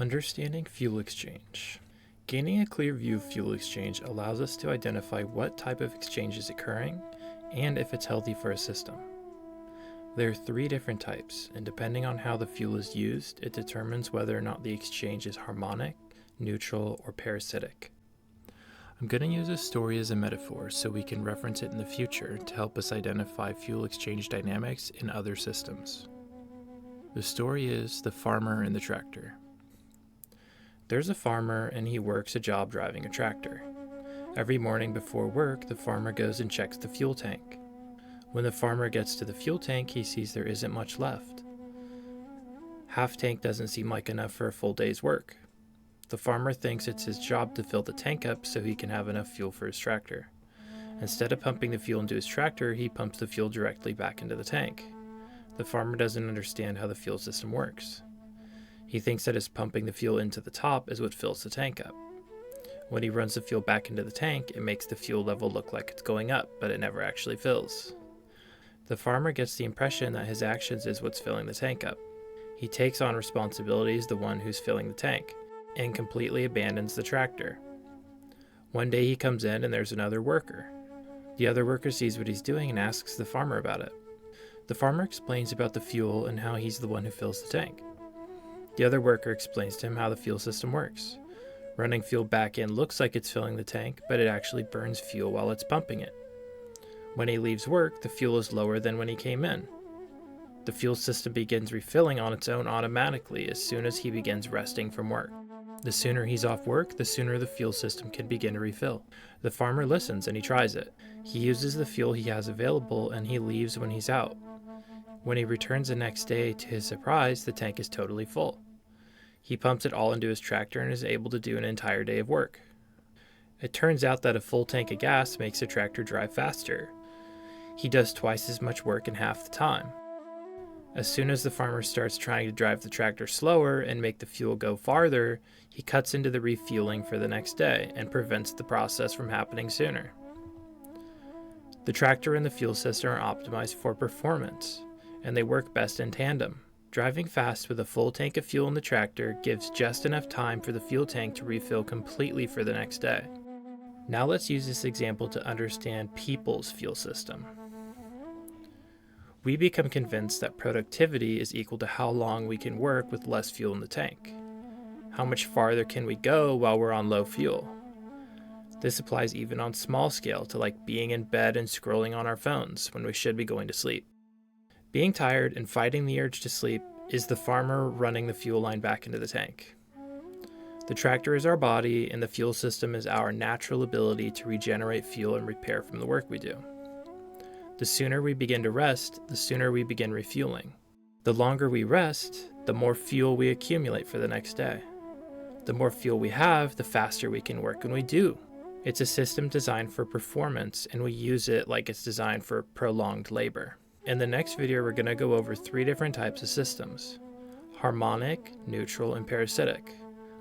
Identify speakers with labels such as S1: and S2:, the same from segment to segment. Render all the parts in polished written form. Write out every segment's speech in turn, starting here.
S1: Understanding fuel exchange. Gaining a clear view of fuel exchange allows us to identify what type of exchange is occurring and if it's healthy for a system. There are 3 different types, and depending on how the fuel is used, it determines whether or not the exchange is harmonic, neutral, or parasitic. I'm going to use a story as a metaphor so we can reference it in the future to help us identify fuel exchange dynamics in other systems. The story is The Farmer and the Tractor. There's a farmer and he works a job driving a tractor. Every morning before work, the farmer goes and checks the fuel tank. When the farmer gets to the fuel tank, he sees there isn't much left. Half tank doesn't seem like enough for a full day's work. The farmer thinks it's his job to fill the tank up so he can have enough fuel for his tractor. Instead of pumping the fuel into his tractor, he pumps the fuel directly back into the tank. The farmer doesn't understand how the fuel system works. He thinks that his pumping the fuel into the top is what fills the tank up. When he runs the fuel back into the tank, it makes the fuel level look like it's going up, but it never actually fills. The farmer gets the impression that his actions is what's filling the tank up. He takes on responsibility as the one who's filling the tank, and completely abandons the tractor. One day he comes in and there's another worker. The other worker sees what he's doing and asks the farmer about it. The farmer explains about the fuel and how he's the one who fills the tank. The other worker explains to him how the fuel system works. Running fuel back in looks like it's filling the tank, but it actually burns fuel while it's pumping it. When he leaves work, the fuel is lower than when he came in. The fuel system begins refilling on its own automatically as soon as he begins resting from work. The sooner he's off work, the sooner the fuel system can begin to refill. The farmer listens and he tries it. He uses the fuel he has available and he leaves when he's out. When he returns the next day, to his surprise, the tank is totally full. He pumps it all into his tractor and is able to do an entire day of work. It turns out that a full tank of gas makes the tractor drive faster. He does twice as much work in half the time. As soon as the farmer starts trying to drive the tractor slower and make the fuel go farther, he cuts into the refueling for the next day and prevents the process from happening sooner. The tractor and the fuel system are optimized for performance, and they work best in tandem. Driving fast with a full tank of fuel in the tractor gives just enough time for the fuel tank to refill completely for the next day. Now let's use this example to understand people's fuel system. We become convinced that productivity is equal to how long we can work with less fuel in the tank. How much farther can we go while we're on low fuel? This applies even on small scale to like being in bed and scrolling on our phones when we should be going to sleep. Being tired and fighting the urge to sleep is the farmer running the fuel line back into the tank. The tractor is our body, and the fuel system is our natural ability to regenerate fuel and repair from the work we do. The sooner we begin to rest, the sooner we begin refueling. The longer we rest, the more fuel we accumulate for the next day. The more fuel we have, the faster we can work when we do. It's a system designed for performance, and we use it like it's designed for prolonged labor. In the next video, we're going to go over 3 different types of systems: harmonic, neutral, and parasitic.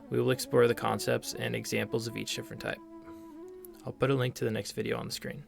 S1: We will explore the concepts and examples of each different type. I'll put a link to the next video on the screen.